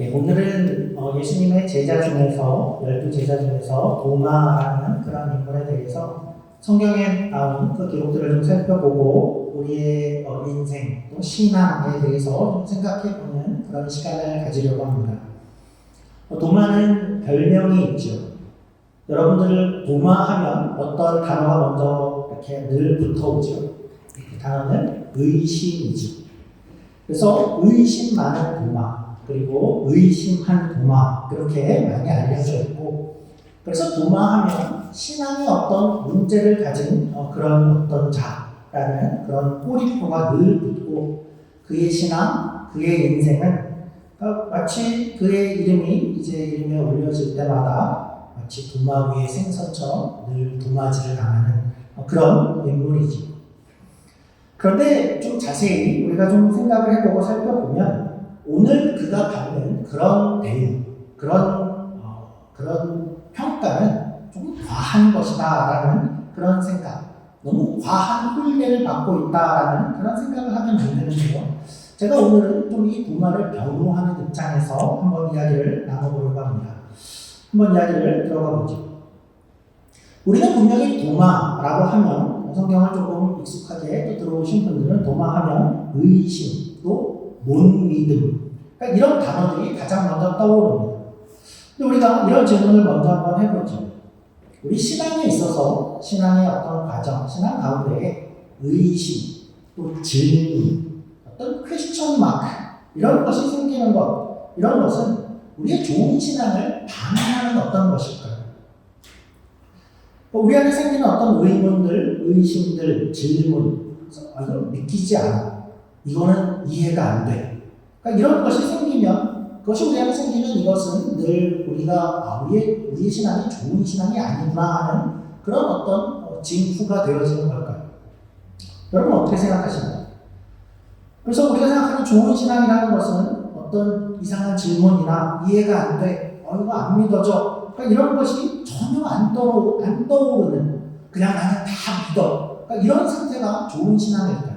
네, 오늘은 예수님의 제자 중에서 12제자 중에서 도마라는 그런 인물에 대해서 성경에 나온 그 기록들을 좀 살펴보고 우리의 인생 또 신앙에 대해서 좀 생각해보는 그런 시간을 가지려고 합니다. 도마는 별명이 있죠. 여러분들 도마하면 어떤 단어가 먼저 이렇게 늘 붙어오죠. 그 단어는 의심이죠. 그래서 의심 많은 도마, 그리고 의심한 도마, 그렇게 많이 알려져 있고, 그래서 도마하면 신앙의 어떤 문제를 가진 그런 어떤 자라는 그런 꼬리표가 늘 붙고, 그의 신앙, 그의 인생은 마치 그의 이름이 이제 이름에 올려질 때마다 마치 도마 위의 생선처럼 늘 도마질을 당하는 그런 인물이죠. 그런데 좀 자세히 우리가 좀 생각을 해보고 살펴보면 오늘 그가 받는 그런 대우, 그런 평가는 좀 과한 것이다라는 그런 생각, 너무 과한 훈계를 받고 있다라는 그런 생각을 하게 만드는데요. 제가 오늘은 좀 이 도마를 변호하는 입장에서 한번 이야기를 나눠보려고 합니다. 한번 이야기를 들어가 보죠. 우리는 분명히 도마라고 하면 성경을 조금 익숙하게 또 들어오신 분들은 도마하면 의심, 또 못 믿음, 그러니까 이런 단어들이 가장 먼저 떠오릅니다. 근데 우리가 이런 질문을 먼저 한번 해보죠. 우리 신앙에 있어서 신앙의 어떤 과정, 신앙 가운데에 의심, 또 질문, 어떤 퀘스천 마크 이런 것이 생기는 것, 이런 것은 우리의 좋은 신앙을 방해하는 어떤 것일까요? 우리 안에 생기는 어떤 의문들, 의심들, 질문, 이건 믿기지 않아. 이거는 이해가 안 돼. 그러니까 이런 것이 생기면, 그것이 우리 안에 생기면 이것은 늘 우리가 우리의 신앙이 좋은 신앙이 아니구나 하는 그런 어떤 징후가 되어지는 걸까요? 여러분 어떻게 생각하시나요? 그래서 우리가 생각하는 좋은 신앙이라는 것은 어떤 이상한 질문이나 이해가 안 돼, 이거 안 믿어져, 그러니까 이런 것이 전혀 안 떠오르는, 그냥 나는 다 믿어, 그러니까 이런 상태가 좋은 신앙일까요?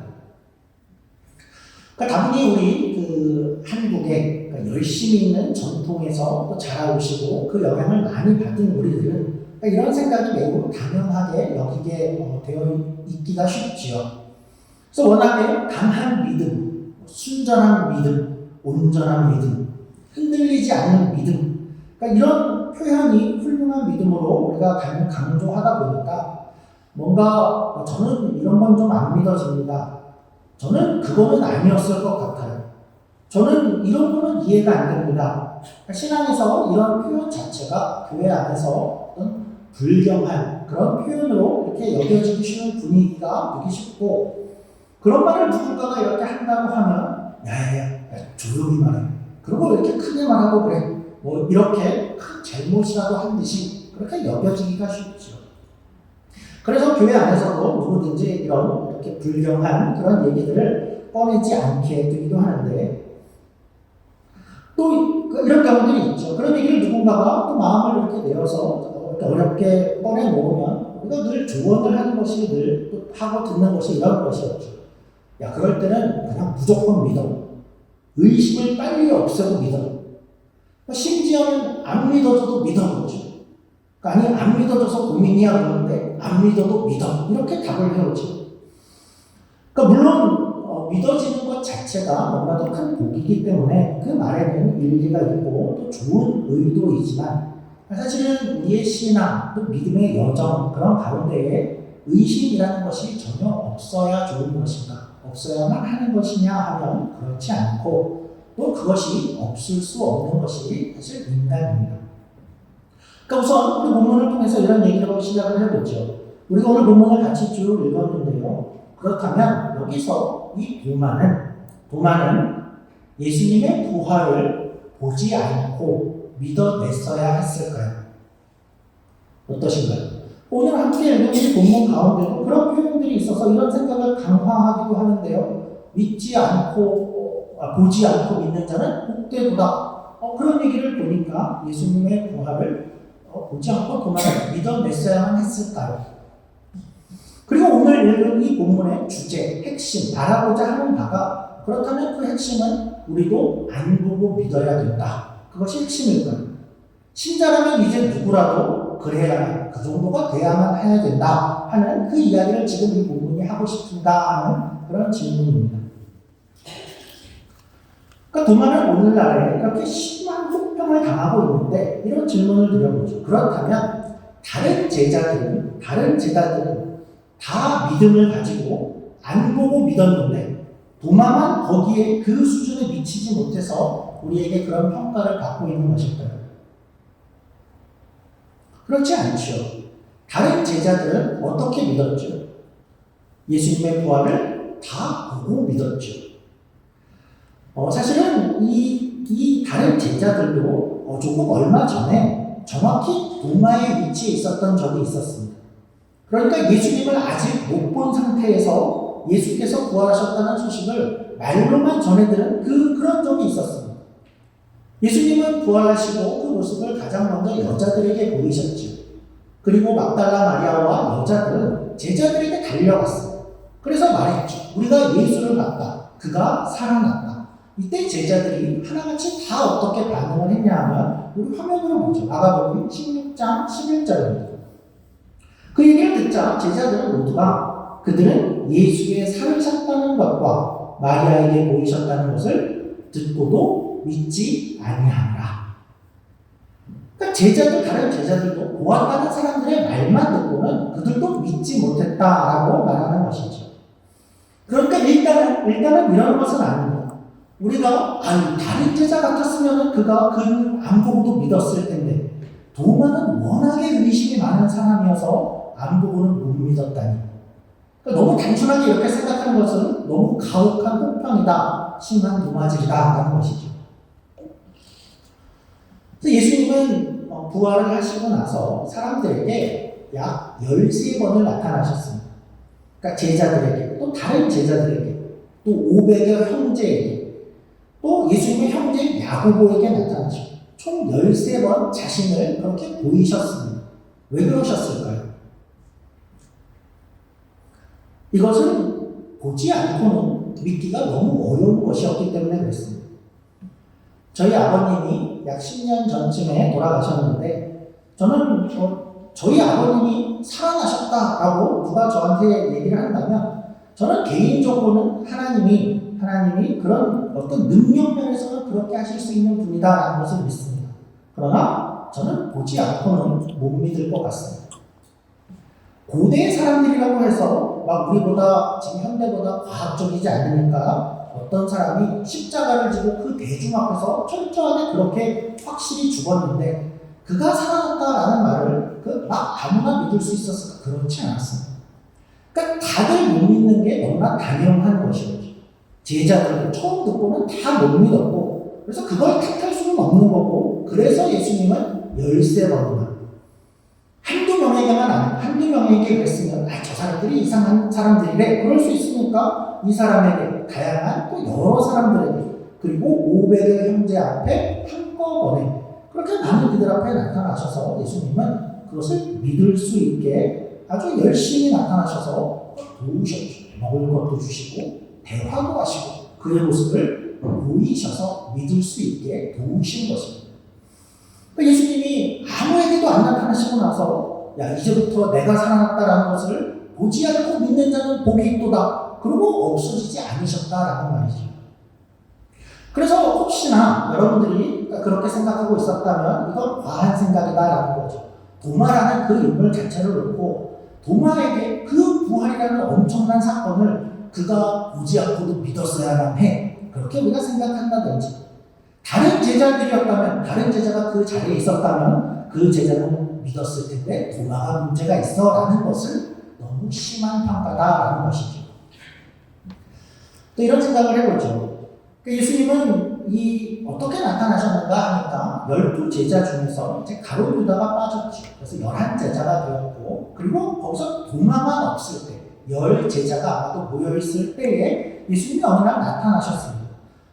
그러니까 다분히 우리 한국에 그러니까 열심히 있는 전통에서 또 자라오시고 그 영향을 많이 받은 우리들은 그러니까 이런 생각이 매우 당연하게 여기게 되어 있기가 쉽지요. 그래서 워낙에 강한 믿음, 순전한 믿음, 온전한 믿음, 흔들리지 않는 믿음, 그러니까 이런 표현이 훌륭한 믿음으로 우리가 강조하다 보니까 뭔가 저는 이런 건 좀 안 믿어집니다. 저는 그거는 아니었을 것 같아요. 저는 이런 거는 이해가 안 됩니다. 그러니까 신앙에서 이런 표현 자체가 교회 안에서 어떤 불경한 그런 표현으로 이렇게 여겨지기 쉬운 분위기가 되기 쉽고, 그런 말을 누군가가 이렇게 한다고 하면 야, 조용히 말해. 그리고 이렇게 크게 말하고 그래. 뭐 이렇게 큰 잘못이라도 한 듯이 그렇게 여겨지기가 쉽죠. 그래서 교회 안에서도 누구든지 이렇게 불경한 그런 얘기들을 꺼내지 않게 되기도 하는데, 또 이런 경우들이 있죠. 그런 얘기를 누군가가 또 마음을 이렇게 내어서 어렵게 꺼내놓으면 우리가 늘 조언을 하는 것이 늘 또 하고 듣는 것이 이런 것이었죠. 야, 그럴 때는 그냥 무조건 믿어. 의심을 빨리 없애고 믿어. 심지어는 안 믿어줘도 믿어보죠. 아니, 안 믿어줘서 고민이야 그러는데 안 믿어도 믿어. 이렇게 답을 해오죠. 그러니까 물론 믿어지는 것 자체가 너무나도 큰 복이기 때문에 그 말에는 일리가 있고 또 좋은 의도이지만, 사실은 우리의 신앙, 또 믿음의 여정, 그런 가운데에 의심이라는 것이 전혀 없어야 좋은 것인가, 없어야만 하는 것이냐 하면 그렇지 않고, 또 그것이 없을 수 없는 것이 사실 인간입니다. 그러니까 우선 우리 본문을 통해서 이런 얘기를 시작을 해보죠. 우리가 오늘 본문을 같이 쭉 읽었는데요. 그렇다면 여기서 이 도마는 예수님의 부활을 보지 않고 믿어냈어야 했을까요? 어떠신가요? 오늘 함께 읽은 이 본문 가운데도 그런 표현들이 있어서 이런 생각을 강화하기도 하는데요. 믿지 않고 보지 않고 믿는 자는 복되도다. 그런 얘기를 보니까 예수님의 부활을 보지 않고 도마를 믿어냈어야만 했을까요? 그리고 오늘 읽은 이 본문의 주제, 핵심, 말하고자 하는 바가, 그렇다면 그 핵심은 우리도 안 보고 믿어야 된다. 그것이 핵심일까요? 신자라면 이제 누구라도 그래야만, 그 정도가 돼야만 해야 된다 하는 그 이야기를 지금 이 본문이 하고 싶은가 하는 그런 질문입니다. 그러니까 도마는 오늘날에 이렇게 심한 혹평을 당하고 있는데 이런 질문을 드려보죠. 그렇다면 다른 제자들은 다 믿음을 가지고 안 보고 믿었는데 도마만 거기에 그 수준에 미치지 못해서 우리에게 그런 평가를 받고 있는 것일까요? 그렇지 않죠. 다른 제자들은 어떻게 믿었죠? 예수님의 부활을 다 보고 믿었죠. 사실은 이 다른 제자들도 조금 얼마 전에 정확히 도마의 위치에 있었던 적이 있었습니다. 그러니까 예수님을 아직 못 본 상태에서 예수께서 부활하셨다는 소식을 말로만 전해들은 그런 적이 있었습니다. 예수님은 부활하시고 그 모습을 가장 먼저 여자들에게 보이셨죠. 그리고 막달라 마리아와 여자들은 제자들에게 달려갔어요. 그래서 말했죠. 우리가 예수를 봤다. 그가 살아났다. 이때 제자들이 하나같이 다 어떻게 반응을 했냐 하면 우리 화면으로 보죠. 마가복음 16장 11절입니다. 그 얘기를 듣자 제자들은 모두가 그들은 예수의 살으셨다는 것과 마리아에게 보이셨다는 것을 듣고도 믿지 아니하니라. 그러니까 다른 제자들도 보았다는 사람들의 말만 듣고는 그들도 믿지 못했다라고 말하는 것이죠. 그러니까 일단은 이런 것은 아닙니다. 우리가 다른 제자 같았으면 그는 안 보고도 믿었을 텐데 도마는 워낙에 의심이 많은 사람이어서 안 보고는 못 믿었다니. 그러니까 너무 단순하게 이렇게 생각하는 것은 너무 가혹한 혹평이다, 심한 도마질이다 라는 것이죠. 그래서 예수님은 부활을 하시고 나서 사람들에게 약 13번을 나타나셨습니다. 그러니까 제자들에게, 또 다른 제자들에게, 또 500여 형제에게, 또 예수님의 형제 야고보에게 나타나시고 총 13번 자신을 그렇게 보이셨습니다. 왜 그러셨을까요? 이것은 보지 않고는 믿기가 너무 어려운 것이었기 때문에 그랬습니다. 저희 아버님이 약 10년 전쯤에 돌아가셨는데 저는 저희 아버님이 살아나셨다라고 누가 저한테 얘기를 한다면 저는 개인적으로는 하나님이 그런 어떤 능력 면에서는 그렇게 하실 수 있는 분이다라는 것을 믿습니다. 그러나 저는 보지 않고는 못 믿을 것 같습니다. 고대의 사람들이라고 해서 막 우리보다 지금 현대보다 과학적이지 않으니까 어떤 사람이 십자가를 지고 그 대중 앞에서 철저하게 그렇게 확실히 죽었는데 그가 살아났다라는 말을 막 아무나 믿을 수 있었을까? 그렇지 않았습니다. 그러니까 다들 못 믿는 게 너무나 당연한 것이었죠. 제자들도 처음 듣고는 다 못 믿었고 그래서 그걸 탓할 수는 없는 거고 그래서 예수님은 13번이나 한두 명에게 그랬으면 저 사람들이 이상한 사람들이래 그럴 수 있으니까 이 사람에게 다양한 또 여러 사람들에게 그리고 500의 형제 앞에 한꺼번에 그렇게 많은 이들 앞에 나타나셔서 예수님은 그것을 믿을 수 있게 아주 열심히 나타나셔서 도우셨죠. 먹을 것도 주시고 대화도 하시고 그의 모습을 보이셔서 믿을 수 있게 도우신 것입니다. 예수님이 아무에게도 안 나타나시고 나서 이제부터 내가 살아났다라는 것을 보지 않고 믿는 자는 복이 있도다. 그러고 없어지지 않으셨다라는 말이죠. 그래서 혹시나 여러분들이 그렇게 생각하고 있었다면 이건 과한 생각이다라는 거죠. 도마라는 그 인물 자체를 놓고 도마에게 그 부활이라는 엄청난 사건을 그가 보지 않고도 믿었어야만 해. 그렇게 우리가 생각한다든지 다른 제자가 그 자리에 있었다면 그 제자는 믿었을 텐데 도마가 문제가 있어 라는 것을 너무 심한 평가다라는 것이죠. 또 이런 생각을 해보죠. 예수님은 어떻게 나타나셨는가 하니까 12제자 중에서 이제 가룟 유다가 빠졌죠. 그래서 11제자가 되었고 그리고 거기서 도마만 없을 때 10제자가 아마도 모여있을 때에 예수님이 어느 날 나타나셨습니다.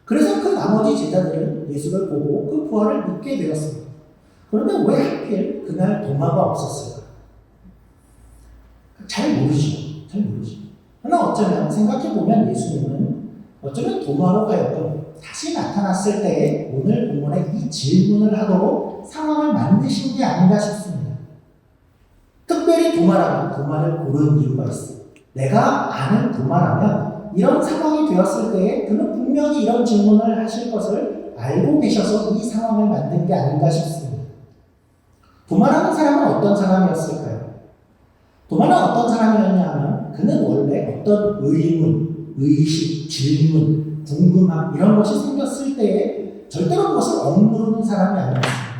그래서 그 나머지 제자들은 예수를 보고 그 부활을 믿게 되었습니다. 그런데 왜 하필 그날 도마가 없었을까? 잘 모르죠. 그러나 어쩌면 생각해보면 예수님은 어쩌면 도마로 하여금 다시 나타났을 때 오늘 본문에 이 질문을 하도록 상황을 만드신 게 아닌가 싶습니다. 특별히 도마를 고른 이유가 있어요. 내가 아는 도마라면 이런 상황이 되었을 때에 그는 분명히 이런 질문을 하실 것을 알고 계셔서 이 상황을 만든 게 아닌가 싶습니다. 도마라는 사람은 어떤 사람이었을까요? 도마는 어떤 사람이었냐 하면 그는 원래 어떤 의문, 의식, 질문, 궁금함 이런 것이 생겼을 때에 절대로 그것을 억누르는 사람이 아니었습니다.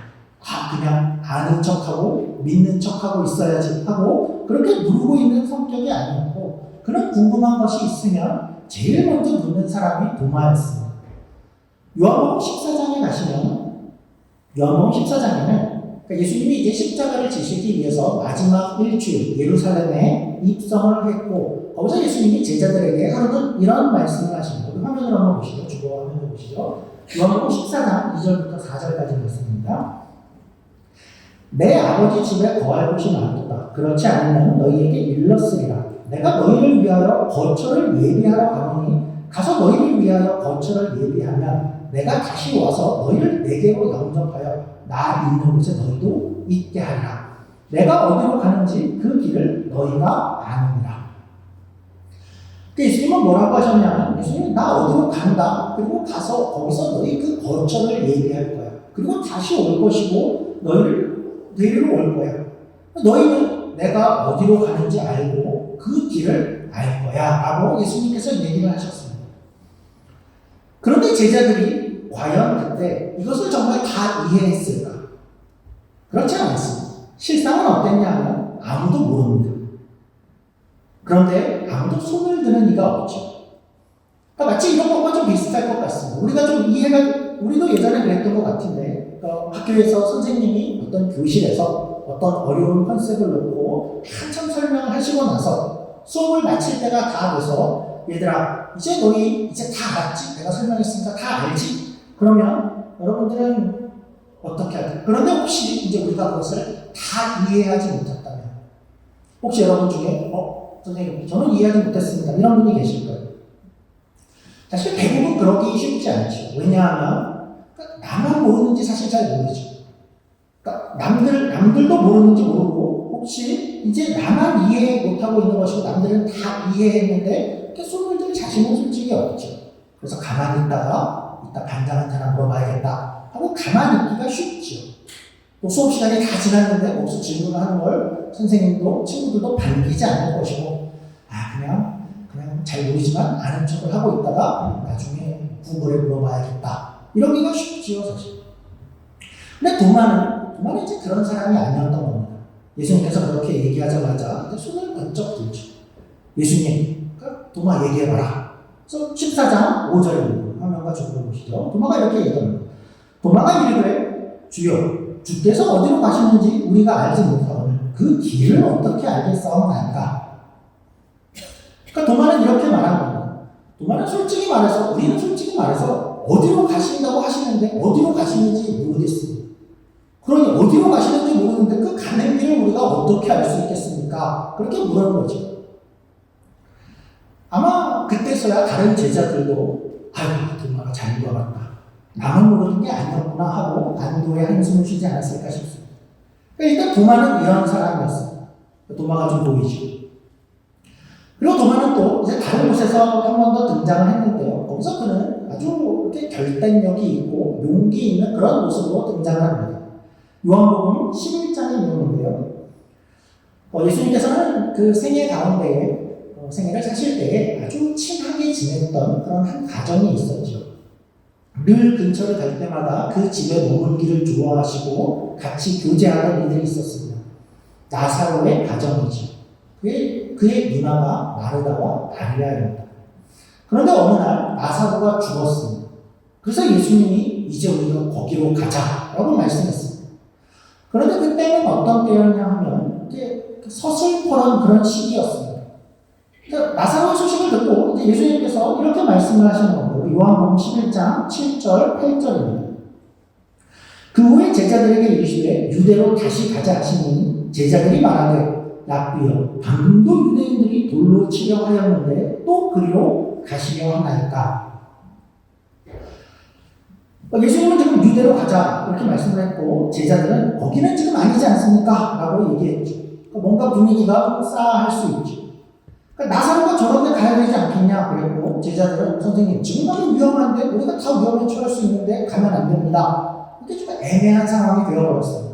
그냥 아는 척하고 믿는 척하고 있어야지 하고 그렇게 누르고 있는 성격이 아니었고 그런 궁금한 것이 있으면 제일 먼저 묻는 사람이 도마였습니다. 요한복음 14장에 가시면 요한복음 14장에는 예수님이 이제 십자가를 지시기 위해서 마지막 일주일 예루살렘에 입성을 했고 거기서 예수님이 제자들에게 하루는 이런 말씀을 하십니다. 화면으로 한번 보시죠. 주보 화면을 보시죠. 요한복음 14장 2절부터 4절까지 말씀입니다. 내 아버지 집에 거할 곳이 많도다. 그렇지 않으면 너희에게 일렀으리라. 내가 너희를 위하여 거처를 예비하러 가노니 가서 너희를 위하여 거처를 예비하면 내가 다시 와서 너희를 내게로 영접하여 나 있는 곳에 너희도 있게 하리라. 내가 어디로 가는지 그 길을 너희가 아느니라. 예수님은 뭐라고 하셨냐면 예수님은 나 어디로 간다. 그리고 가서 거기서 너희 그 거처를 예비할 거야. 그리고 다시 올 것이고 너희를 데리러 올 거야. 너희는 내가 어디로 가는지 알고 그 길을 알 거야 라고 예수님께서 얘기를 하셨습니다. 그런데 제자들이 과연 그때 이것을 정말 다 이해했을까? 그렇지 않았습니다. 실상은 어땠냐 하면 아무도 모릅니다. 그런데 아무도 손을 드는 이가 없죠. 그러니까 마치 이런 것과 좀 비슷할 것 같습니다. 우리도 예전에 그랬던 것 같은데 학교에서 선생님이 어떤 교실에서 어떤 어려운 컨셉을 놓고 한참 설명을 하시고 나서 수업을 마칠 때가 다 돼서 얘들아 이제 너희 이제 다 알았지? 내가 설명했으니까 다 알지? 그러면 여러분들은 어떻게 할까요? 그런데 혹시 이제 우리가 그것을 다 이해하지 못했다면 혹시 여러분 중에 선생님 저는 이해하지 못했습니다 이런 분이 계실 거예요. 사실 대부분 그러기 쉽지 않죠. 왜냐하면 나만 모르는지 사실 잘 모르죠. 그러니까 남들도 모르는지 모르고 혹시 이제 나만 이해 못하고 있는 것이고 남들은 다 이해했는데 이렇게 손을 들 자신은 솔직히 없죠. 그래서 가만히 있다가 이따 반장한테나 물어봐야겠다 하고 가만히 있기가 쉽죠. 또 수업 시간이 다 지났는데 거기서 질문을 하는 걸 선생님도 친구들도 반기지 않을 것이고 그냥 잘 모르지만 아는 척을 하고 있다가 나중에 구글에 물어봐야겠다 이러기가 쉽지요 사실. 근데 도마는 이제 그런 사람이 아니었던 겁니다. 예수님께서 그렇게 얘기하자마자 손을 번쩍 들죠. 예수님, 도마 얘기해봐라. 그래서 14장 5절입니다. 화면과 조금을 보시죠. 도마가 이렇게 얘기합니다. 도마가 이르되 주여, 주께서 어디로 가시는지 우리가 알지 못하오니 그 길을 어떻게 알겠사옵나이까. 그러니까 도마는 이렇게 말한 겁니다. 도마는 우리는 솔직히 말해서 어디로 가신다고 하시는데 어디로 가시는지 모르겠습니다. 그러니 어디로 가시는지 모르는데 그 가는 길을 우리가 어떻게 알 수 있겠습니까? 그렇게 물은 거죠. 아마 그때서야 다른 제자들도 도마가 잘 물어봤다. 나만 모르는 게 아니었구나 하고 안도의 한숨을 쉬지 않았을까 싶습니다. 그러니까 일단 도마는 이런 사람이었습니다. 도마가 좀 보이죠. 그리고 도마는 또 이제 다른 곳에서 한 번 더 등장을 했는데요. 거기서 그는 아주 이렇게 결단력이 있고 용기 있는 그런 모습으로 등장을 합니다. 요한복음 11장의 내용인데요. 예수님께서는 그 생애 가운데에 생애를 사실 때에 아주 친하게 지냈던 그런 한 가정이 있었죠. 늘 근처를 갈 때마다 그 집에 머물기를 좋아하시고 같이 교제하던 이들이 있었습니다. 나사로의 가정이죠. 그의 누나가 마르다와 마리아입니다. 그런데 어느 날 나사로가 죽었습니다. 그래서 예수님이 이제 우리가 거기로 가자라고 말씀했습니다. 그런데 그때는 어떤 때였냐 하면 서슬퍼런 그런 시기였습니다. 그러니까 나사로의 소식을 듣고 이제 예수님께서 이렇게 말씀을 하시는 겁니다. 요한복음 11장 7절 8절입니다. 그 후에 제자들에게 이르시되 유대로 다시 가자 하시니 제자들이 말하되 랍비여 방금도 유대인들이 돌로 치려 하였는데 또 그리로 가시려 하나이까. 예수님은 지금 유대로 가자 이렇게 말씀을 했고 제자들은 거기는 지금 아니지 않습니까? 라고 얘기했죠. 뭔가 분위기가 싸할 수 있죠. 나사로가 저런 데 가야 되지 않겠냐 그랬고 제자들은 선생님 지금 가면 위험한데 우리가 다 위험에 처할 수 있는데 가면 안 됩니다. 이게 좀 애매한 상황이 되어버렸어요.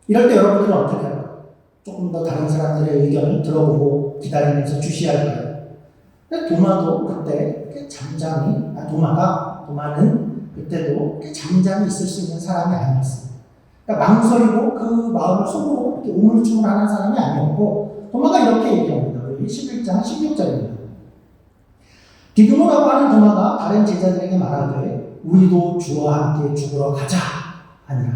이럴 때 여러분들은 어떻게 할까요? 조금 더 다른 사람들의 의견을 들어보고 기다리면서 주시할까요? 근데 도마도 그때 잠잠히 도마는 그때도 잠잠히 있을 수 있는 사람이 아니었습니다. 그러니까 망설이고 그 마음을 속으로 이렇게 우물쭈물하는 사람이 아니었고 도마가 이렇게 얘기합니다. 11장 16절입니다. 디두모라고 하는 도마가 다른 제자들에게 말하되 우리도 주와 함께 죽으러 가자 하니라.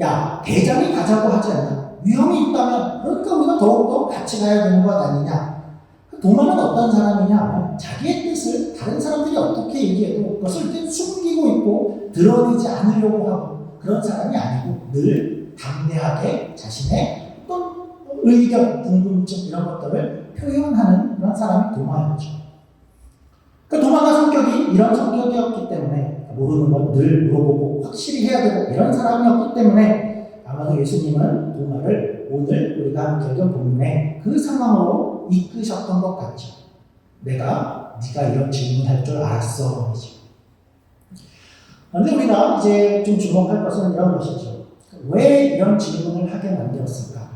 야 대장이 가자고 하지 않나? 위험이 있다면 그러니까 우리가 더욱더 같이 가야 되는 것 아니냐. 도마는 어떤 사람이냐? 자기의 뜻을 다른 사람들이 어떻게 얘기해도 그것을 숨기고 있고 드러내지 않으려고 하고 그런 사람이 아니고 늘 담대하게 자신의 어떤 의견, 궁금증 이런 것들을 표현하는 그런 사람이 도마였죠. 그러니까 도마가 성격이 이런 성격이었기 때문에 모르는 건 늘 물어보고 확실히 해야 되고 이런 사람이었기 때문에 아마도 예수님은 도마를 오늘 우리가 함께 읽은 본문에 그 상황으로 이끄셨던 것 같죠. 네가 이런 질문할 줄 알았어. 그런데 우리가 이제 좀 주목할 것은 이런 것이죠. 왜 이런 질문을 하게 만들었을까?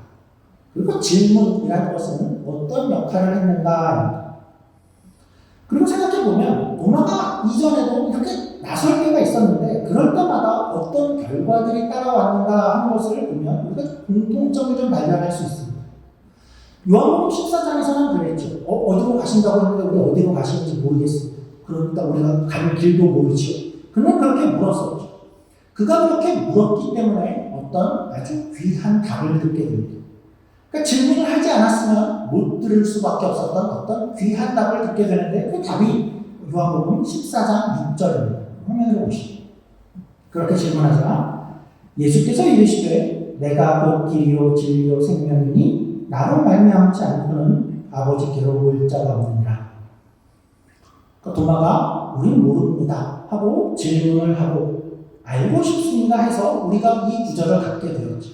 그리고 질문이라는 것은 어떤 역할을 했는가? 그리고 생각해보면 도마가 이전에도 이렇게 나설 때가 있었는데 그럴 때마다 어떤 결과들이 따라왔는가 하는 것을 보면 우리가 공통점을 좀 발견할 수 있습니다. 요한복음 14장에서는 그랬죠. 어디로 가신다고 했는데 우리 어디로 가시는지 모르겠습니다. 그러니까 우리가 가는 길도 모르죠. 그는 그렇게 물었었죠. 그가 그렇게 물었기 때문에 어떤 아주 귀한 답을 듣게 됩니다. 그러니까 질문을 하지 않았으면 못 들을 수밖에 없었던 어떤 귀한 답을 듣게 되는데 그 답이 요한복음 14장 6절입니다. 화면으로 보시죠. 그렇게 질문하자 예수께서 이르시되 내가 곧 길이요 진리요 생명이니 나로 말미암지 않고는 아버지께로 올 자가 없느니라. 그러니까 도마가 우린 모릅니다 하고 질문을 하고 알고 싶습니다 해서 우리가 이 구절을 갖게 되었죠.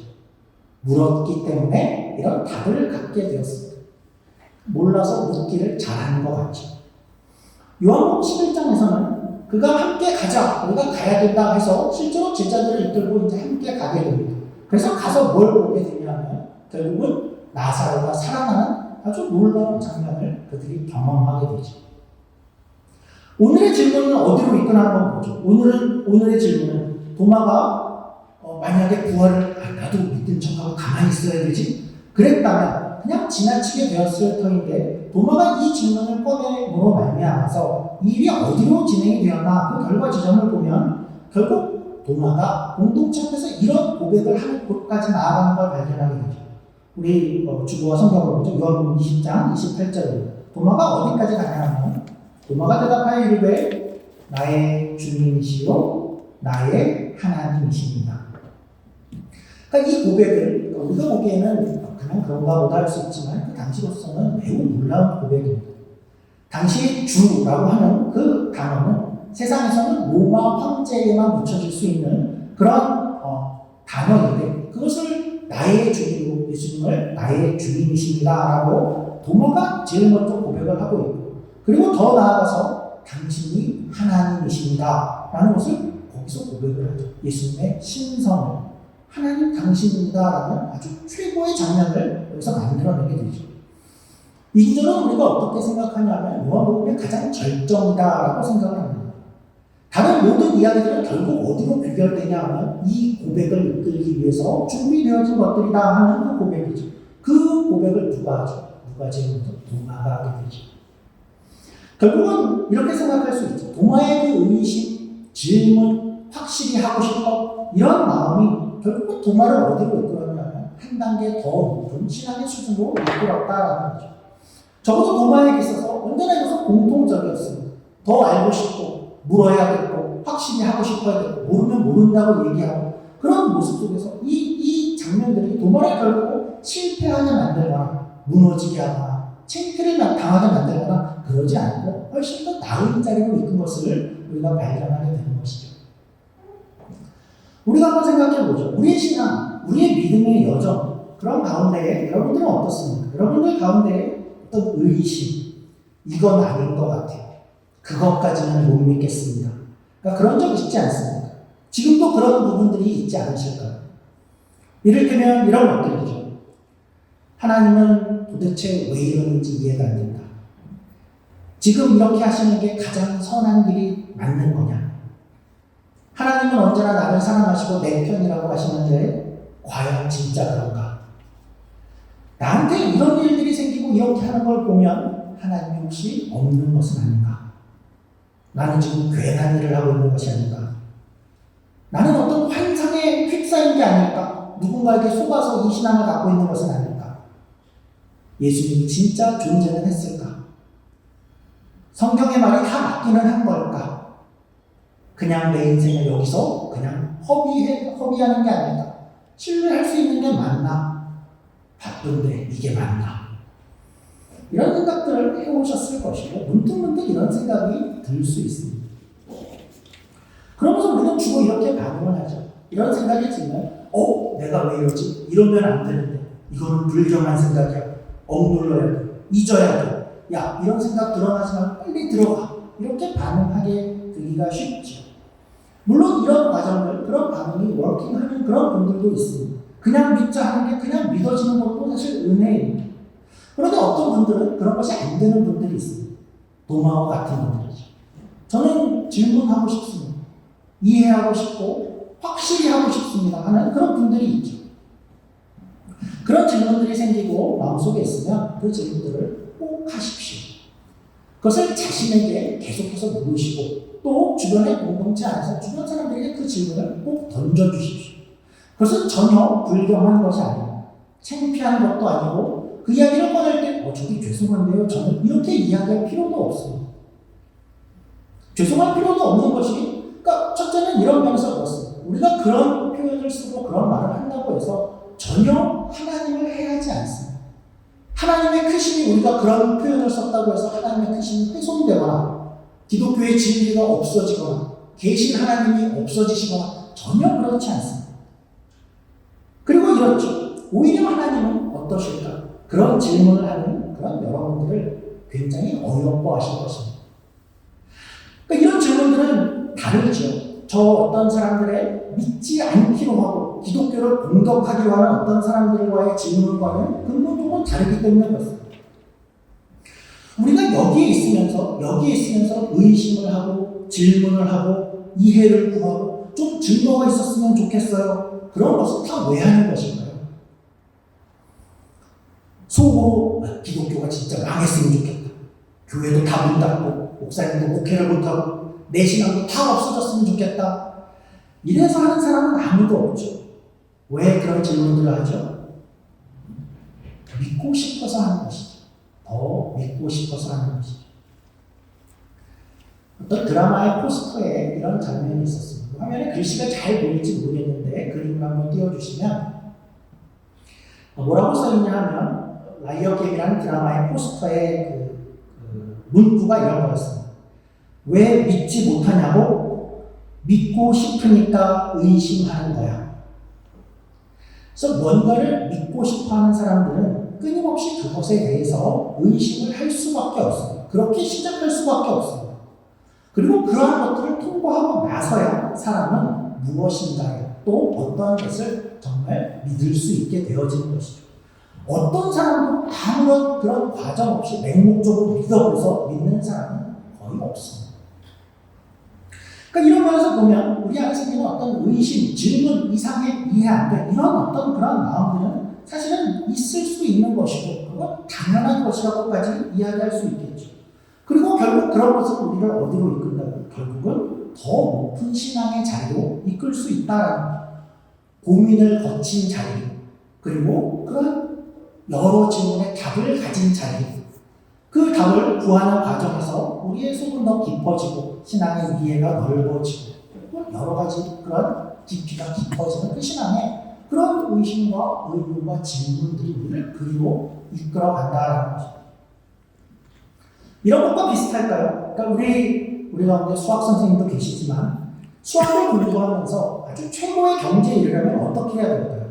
물었기 때문에 이런 답을 갖게 되었습니다. 몰라서 묻기를 잘하는 것 같죠. 요한복음 11장에서는 그가 함께 가자, 우리가 가야 된다 해서 실제로 제자들을 이끌고 이제 함께 가게 됩니다. 그래서 가서 뭘 보게 되냐면 결국은 나사로가 살아나는 아주 놀라운 장면을 그들이 경험하게 되죠. 오늘의 질문은 어디로 이끄나 한번 보죠. 오늘의 질문은 도마가 만약에 부활을 나도 믿은 척하고 가만히 있어야 되지? 그랬다면 그냥 지나치게 되었을 터인데 도마가 이 질문을 꺼내므로 말미암아서 이 일이 어디로 진행이 되었나 그 결과 지점을 보면 결국 도마가 공동체 앞에서 이런 고백을 하는 곳까지 나아가는 걸 발견하게 되죠. 우리 주보와 성경을 보죠. 요한복음 20장 28절입니다. 도마가 어디까지 가냐면 도마가 대답하여 이르되 나의 주님이시요 나의 하나님이십니다. 그러니까 이 고백을 우리가 보기에는 그냥 그런가 보다 할 수 있지만 그 당시로서는 매우 놀라운 고백입니다. 당시 주라고 하는 그 단어는 세상에서는 로마 황제에만 붙여질 수 있는 그런 단어인데 그것을 나의 주님으로 예수님을 나의 주님이십니다 라고 도마가 제일 먼저 고백을 하고 있고 그리고 더 나아가서 당신이 하나님이십니다 라는 것을 거기서 고백을 하죠. 예수님의 신성을 하나님 당신입니다라는 아주 최고의 장면을 여기서 만들어내게 되죠. 이 구절은 우리가 어떻게 생각하냐면 요한복음의 가장 절정이다라고 생각을 합니다. 다른 모든 이야기들은 결국 어디로 귀결되냐 하면 이 고백을 이끌기 위해서 준비되어진 것들이다 하는 그 고백이죠. 그 고백을 누가 하죠? 누가 제일 먼저? 도마가 하게 되죠. 결국은 이렇게 생각할 수 있죠. 도마의 그 의심, 질문, 확실히 하고 싶어 이런 마음이 결국은 도마를 어디로 이끌었냐면 한 단계 더 높은 신앙의 수준으로 이끌었다라는 거죠. 적어도 도마에게 있어서 언제나 이것은 공통적이었습니다. 더 알고 싶고 물어야겠고 확실히 하고 싶어야겠고 모르면 모른다고 얘기하고 그런 모습 속에서 이 장면들이 도마를 결국 실패하게 만들거나 무너지게 하거나 창피를 당하게 만들거나 그러지 않고 훨씬 더 나은 자리로 이끈 것을 우리가 발견하게 되는 것이죠. 우리가 한번 생각해 보죠. 우리의 신앙, 우리의 믿음의 여정, 그런 가운데에 여러분들은 어떻습니까? 여러분들 가운데 어떤 의심, 이건 아닌 것 같아요. 그것까지는 못 믿겠습니다. 그러니까 그런 적 있지 않습니까? 지금도 그런 부분들이 있지 않으실까요? 이를테면 이런 것들이죠. 하나님은 도대체 왜 이러는지 이해가 안 된다. 지금 이렇게 하시는 게 가장 선한 길이 맞는 거냐? 하나님은 언제나 나를 사랑하시고 내 편이라고 하시는데 과연 진짜 그런가? 나한테 이런 일들이 생기고 이렇게 하는 걸 보면 하나님이 혹시 없는 것은 아닌가? 나는 지금 괜한 일을 하고 있는 것이 아닌가? 나는 어떤 환상에 휩싸인 게 아닐까? 누군가에게 속아서 이 신앙을 갖고 있는 것은 아닐까? 예수님이 진짜 존재는 했을까? 성경의 말이 다 맞기는 한 걸까? 그냥 내 인생을 여기서 그냥 허비하는 게 아닐까? 신뢰할 수 있는 게 맞나? 바쁜데 이게 맞나? 이런 생각들을 해오셨을 것이고 문득문득 이런 생각이 들 수 있습니다. 그러면서 우리는 주로 이렇게 반응을 하죠. 이런 생각이 들면 내가 왜 이러지? 이러면 안 되는데 이거는 불경한 생각이야. 억눌러야 돼. 잊어야 돼. 야, 이런 생각 드러나지만 빨리 들어가. 이렇게 반응하게 되기가 쉽죠. 물론 이런 과정들, 그런 반응이 워킹하는 그런 분들도 있습니다. 그냥 믿자 하는 게 그냥 믿어지는 것도 사실 은혜입니다. 그런데 어떤 분들은 그런 것이 안 되는 분들이 있습니다. 도마와 같은 분들이죠. 저는 질문하고 싶습니다. 이해하고 싶고 확실히 하고 싶습니다 하는 그런 분들이 있죠. 그런 질문들이 생기고 마음속에 있으면 그 질문들을 꼭 하십시오. 그것을 자신에게 계속해서 물으시고 또 주변의 공동체 안에서 주변 사람들에게 그 질문을 꼭 던져주십시오. 그것은 전혀 불경한 것이 아니고 창피한 것도 아니고 그 이야기를 꺼낼 때 저기 죄송한데요. 저는 이렇게 이야기할 필요도 없습니다. 죄송할 필요도 없는 것이 그러니까 첫째는 이런 면에서 그렇습니다. 우리가 그런 표현을 쓰고 그런 말을 한다고 해서 전혀 하나님을 해하지 않습니다. 하나님의 크심이 우리가 그런 표현을 썼다고 해서 하나님의 크심이 훼손되거나 기독교의 진리가 없어지거나 계신 하나님이 없어지시거나 전혀 그렇지 않습니다. 그리고 이렇죠. 오히려 하나님은 어떠실까? 그런 질문을 하는 그런 여러분들을 굉장히 어이없어하실 것입니다. 그러니까 이런 질문들은 다르죠. 저 어떤 사람들의 믿지 않기로 하고 기독교를 공격하기로 하는 어떤 사람들과의 질문과는 근본적으로 다르기 때문에 그렇습니다. 우리가 여기에 있으면서 의심을 하고 질문을 하고 이해를 구하고 좀 증거가 있었으면 좋겠어요. 그런 것은 다 왜 하는 것인가요? 속으로 기독교가 진짜 망했으면 좋겠다. 교회도 다 문 닫고 목사님도 목회를 못하고 내 신앙도 다 없어졌으면 좋겠다. 이래서 하는 사람은 아무도 없죠. 왜 그런 질문들을 하죠? 믿고 싶어서 하는 것이죠. 더 믿고 싶어서 하는 것이죠. 어떤 드라마의 포스터에 이런 장면이 있었습니다. 화면에 글씨가 잘 보일지 모르겠는데 그림을 한번 띄워주시면 뭐라고 써있냐 하면 라이어 객이라는 드라마의 포스터의 그 문구가 이런 거였습니다. 왜 믿지 못하냐고? 믿고 싶으니까 의심하는 거야. 그래서 뭔가를 믿고 싶어하는 사람들은 끊임없이 그것에 대해서 의심을 할 수밖에 없습니다. 그렇게 시작할 수밖에 없습니다. 그리고 그러한 것들을 통과하고 나서야 사람은 무엇인가를 또 어떠한 것을 정말 믿을 수 있게 되어지는 것이죠. 어떤 사람도 아무런 그런 과정 없이 맹목적으로 믿어서 믿는 사람은 거의 없습니다. 그러니까 이런 면에서 보면 우리 안에 생기는 어떤 의심, 질문, 이상의 이해 안 돼 이런 어떤 그런 마음들은 사실은 있을 수 있는 것이고 그건 당연한 것이라고까지 이야기할 수 있겠죠. 그리고 결국 그런 것은 우리를 어디로 이끈다고? 결국은 더 높은 신앙의 자리로 이끌 수 있다라는 고민을 거친 자리 그리고 그런 여러 질문의 답을 가진 자리 그 답을 구하는 과정에서 우리의 속은 더 깊어지고 신앙의 이해가 넓어지고 여러 가지 그런 깊이가 깊어지는 그 신앙에 그런 의심과 의문과 질문들이 우리를 그리로 이끌어 간다라는 거죠. 이런 것과 비슷할까요? 그러니까 우리 가운데 수학 선생님도 계시지만 수학을 공부하면서 아주 최고의 경지에 이르려면 어떻게 해야 될까요?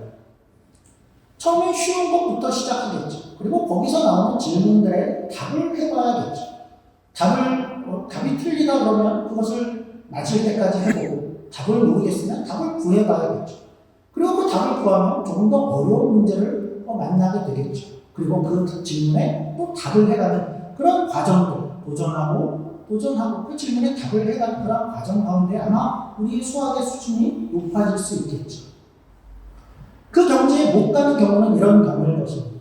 처음에 쉬운 것부터 시작하겠죠. 그리고 거기서 나오는 질문들에 답을 해봐야겠죠. 답이 틀리다 그러면 그것을 맞을 때까지 해보고, 답을 모르겠으면 답을 구해봐야겠죠. 그리고 그 답을 구하면 조금 더 어려운 문제를 만나게 되겠죠. 그리고 그 질문에 또 답을 해가는 그런 과정도 도전하고 그 질문에 답을 해가는 그런 과정 가운데 아마 우리의 수학의 수준이 높아질 수 있겠죠. 그 경지에 못 가는 경우는 이런 경우일 것입니다.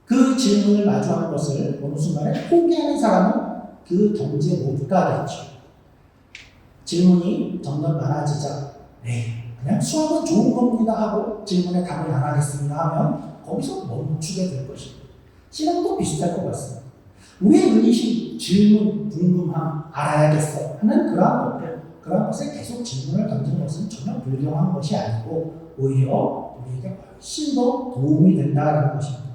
그 질문을 마주하는 것을 어느 순간에 포기하는 사람은 그 경지에 못 가겠죠. 질문이 점점 많아지자, 그냥 수학은 좋은 겁니다 하고 질문에 답을 안 하겠습니다 하면 거기서 멈추게 될 것입니다. 신앙도 비슷할 것 같습니다. 우리의 의심, 질문, 궁금함, 알아야겠어 하는 그러한 것에 계속 질문을 던지는 것은 전혀 불경한 것이 아니고 오히려 우리에게 훨씬 더 도움이 된다는 것입니다.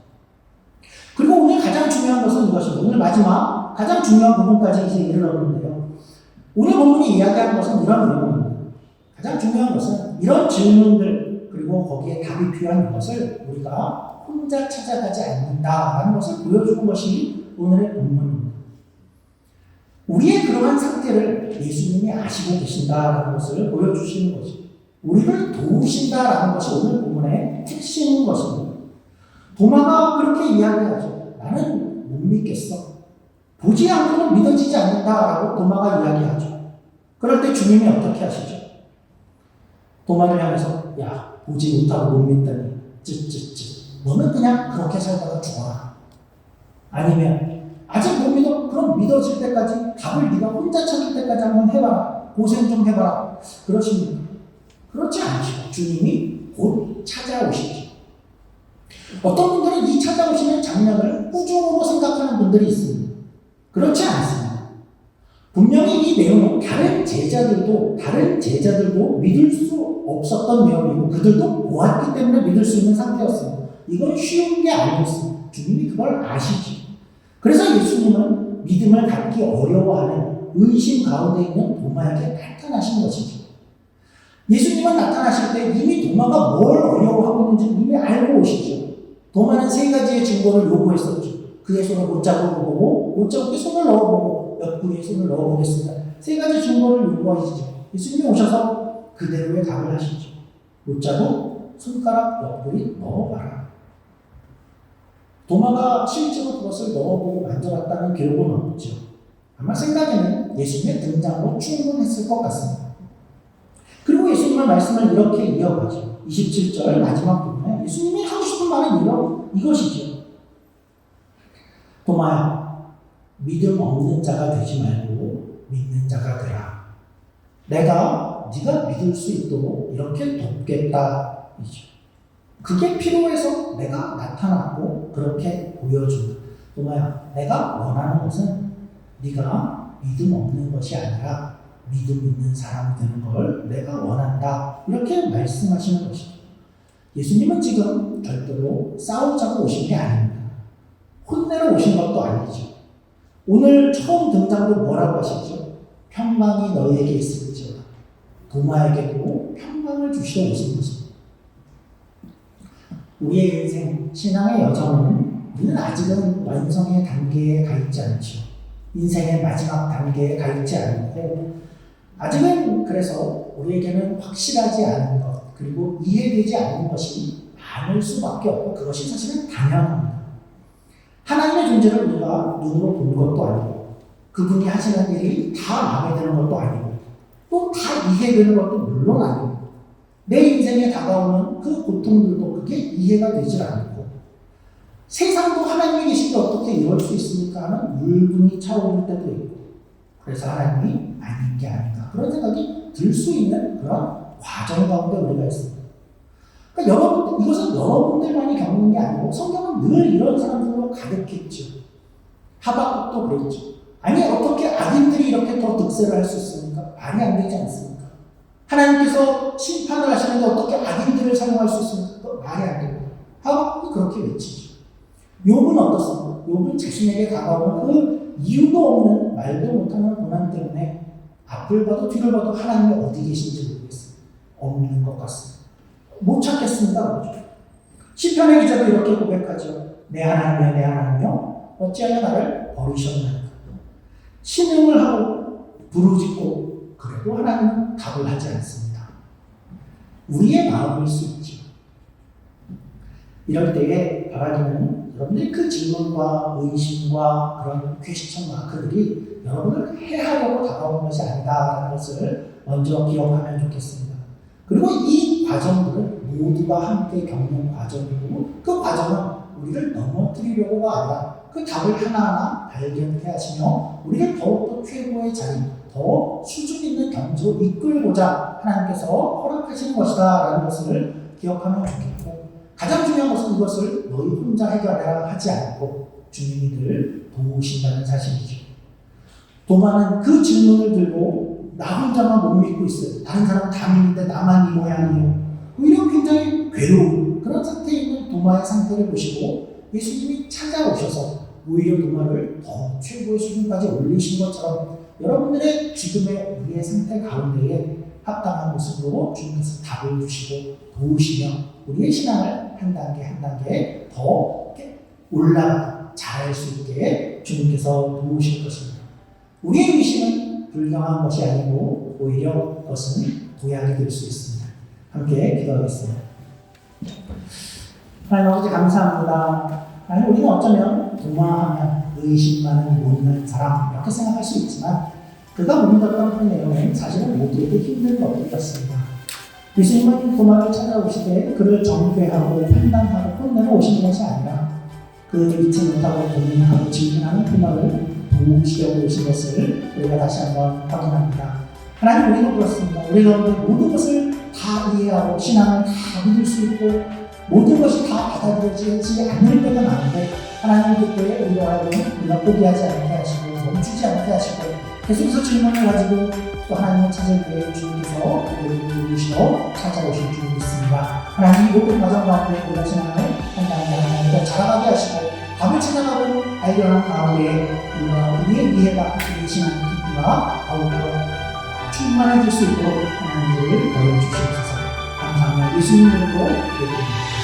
그리고 오늘 가장 중요한 것은 이것입니다. 오늘 마지막 가장 중요한 부분까지 이제 이르렀는데요. 오늘 본문이 이야기하는 것은 이런 내용입니다. 가장 중요한 것은 이런 질문들 그리고 거기에 답이 필요한 것을 우리가 혼자 찾아가지 않는다라는 것을 보여주는 것이 오늘의 본문입니다. 우리의 그러한 상태를 예수님이 아시고 계신다라는 것을 보여주시는 것입니다. 우리를 도우신다라는 것이 오늘 본문의 핵심인 것입니다. 도마가 그렇게 이야기하죠. 나는 못 믿겠어. 보지 않고는 믿어지지 않는다라고 도마가 이야기하죠. 그럴 때 주님이 어떻게 하시죠? 도마를 향해서 야, 보지 못하고 못 믿다니 너는 그냥 그렇게 살다가 죽어라. 아니면 아직 못 믿어? 그럼 믿어질 때까지 답을 네가 혼자 찾을 때까지 한번 해봐라. 고생 좀 해봐라. 그러십니까? 그렇지 않죠. 주님이 곧 찾아오시죠. 어떤 분들은 이 찾아오시는 장면을 꾸중으로 생각하는 분들이 있습니다. 그렇지 않습니다. 분명히 이 내용은 다른 제자들도 믿을 수 없었던 내용이고 그들도 보았기 때문에 믿을 수 있는 상태였습니다. 이건 쉬운 게 아니었습니다. 주님이 그걸 아시지. 그래서 예수님은 믿음을 갖기 어려워하는 의심 가운데 있는 도마에게 나타나신 것이죠. 예수님은 나타나실 때 이미 도마가 뭘 어려워하고 있는지 이미 알고 오시죠. 도마는 세 가지의 증거를 요구했었죠. 그의 손에 못자국을 보고 못자국에 손을 넣어보고 옆구리에 손을 넣어보겠습니다. 세 가지 증거를 요구하시죠. 예수님이 오셔서 그대로의 답을 하시죠. 못자국, 손가락, 옆구리 넣어봐라. 도마가 실제로 그것을 넣어보고 만져봤다는 기록은 없죠. 아마 생각에는 예수님의 등장으로 충분했을 것 같습니다. 그리고 예수님의 말씀을 이렇게 이어가죠. 27절 마지막 부분에 예수님이 하고 싶은 말은 이것이죠. 도마야, 믿음 없는 자가 되지 말고 믿는 자가 되라. 내가 네가 믿을 수 있도록 이렇게 돕겠다. 그게 필요해서 내가 나타났고 그렇게 보여준다. 도마야, 내가 원하는 것은 네가 믿음 없는 것이 아니라 믿음 있는 사람이 되는 걸 내가 원한다. 이렇게 말씀하시는 것이죠. 예수님은 지금 절대로 싸우자고 오신 게 아닙니다. 혼내러 오신 것도 아니죠. 오늘 처음 등장도 뭐라고 하시죠? 평강이 너희에게 있을지어다. 도마에게도 평강을 주시러 오신 것입니다. 우리의 인생, 신앙의 여정은 우리는 아직은 완성의 단계에 가 있지 않죠. 인생의 마지막 단계에 가 있지 않고 아직은 그래서 우리에게는 확실하지 않은 것 그리고 이해되지 않는 것이 많을 수밖에 없고 그것이 사실은 당연합니다. 하나님의 존재를 우리가 눈으로 본 것도 아니고 그분이 하시는 일이 다 마음에 드는 것도 아니고 또 다 이해되는 것도 물론 아니고 내 인생에 다가오는 그 고통들도 그게 이해가 되질 않고 세상도 하나님이 계신데 어떻게 이럴 수 있습니까 하는 울분이 차오를 때도 있고 그래서 하나님이 아닌 게 아닌가 그런 생각이 들 수 있는 그런 과정 가운데 우리가 있습니다. 그러니까 여러분, 이것은 여러분들만이 겪는 게 아니고 성경은 늘 이런 사람들로 가득했죠. 하박국도 그랬죠. 아니 어떻게 악인들이 이렇게 더 득세를 할 수 있습니까? 말이 안 되지 않습니까? 하나님께서 심판을 하시는데 어떻게 악인들을 사용할 수 있습니까? 말이 안 됩니다. 하박국이 그렇게 외치죠. 욥은 어떻습니까? 욥은 자신에게 다가오는 그 이유도 없는 말도 못하는 고난 때문에 앞을 봐도 뒤를 봐도 하나님이 어디 계신지 모르겠어요. 없는 것 같습니다. 못 찾겠습니다. 그렇죠? 시편의 기자도 이렇게 고백하죠. 내 하나님이여 내 하나님이여 어찌하여 나를 버리셨나이까. 신음을 하고 부르짖고 그래도 하나님은 답을 하지 않습니다. 우리의 마음일 수 있죠. 이럴 때에 바라기는 여러분들이 그 질문과 의심과 그런 퀘스천 마크들이 여러분을 해하려고 다가오는 것이 아니다라는 것을 먼저 기억하면 좋겠습니다. 그리고 이 과정들은 모두가 함께 겪는 과정이고 그 과정은 우리를 넘어뜨리려고가 아니라 그 답을 하나하나 발견케 하시며 우리를 더욱더 최고의 자리, 더 수준 있는 경지로 이끌고자 하나님께서 허락하시는 것이다 라는 것을 기억하면 좋겠고 가장 중요한 것은 이것을 너희 혼자 해결해라 하지 않고 주님이 늘 도우신다는 사실이죠. 도마는 그 질문을 들고 나 혼자만 못 믿고 있어요. 다른 사람은 다 믿는데 나만 이 모양이에요. 이런 굉장히 괴로운 그런 상태에 있는 도마의 상태를 보시고 예수님이 찾아오셔서 오히려 도마를 더 최고의 수준까지 올리신 것처럼 여러분들의 지금의 우리의 상태 가운데에 합당한 모습으로 주님께서 답을 주시고 도우시며 우리의 신앙을 한 단계 한 단계 더 올라가 잘할 수 있게 주님께서 도우실 것입니다. 우리의 의심은 불경한 것이 아니고 오히려 그것은 도약이 될 수 있습니다. 함께 기도하겠습니다. 하나님 아버지 감사합니다. 하나님 우리는 어쩌면 도마하면 의심 많은 못난 사람 이렇게 생각할 수 있지만 그가 묻었던 그 내용은 사실은 모두에게 힘든 것들이었습니다. 예수님은 도마를 찾아오시되 그를 정죄하고 판단하고 끝내러 오신 것이 아니라 그 믿지 못하고 고민하고 질문하는 도마를 도우시려고 오신 것을 우리가 다시 한번 확인합니다. 하나님 우리는 그렇습니다. 우리가 모든 것을 다 이해하고 신앙을 다 믿을 수 있고 모든 것이 다 받아들여지지 않을 때가 많은데 하나님 그때에 우리가 포기하지 않게 하시고 멈추지 않게 하시고 계속해서 질문을 가지고 또 하나님을 찾을 때 주님께서 우리를 도우시러 찾아오실 줄 믿습니다. 하나님 이 모든 과정 가운데 우리가 신앙을 한 단계 한 단계 더 자라가게 하시고 답을 찾아가고 발견한 가운데 우리의 이해가 우리의 신앙의 깊이가 더욱더 충만해질 수 있도록 하나님을 도와주시옵소서. 감사합니다. 예수님으로 기도드립니다.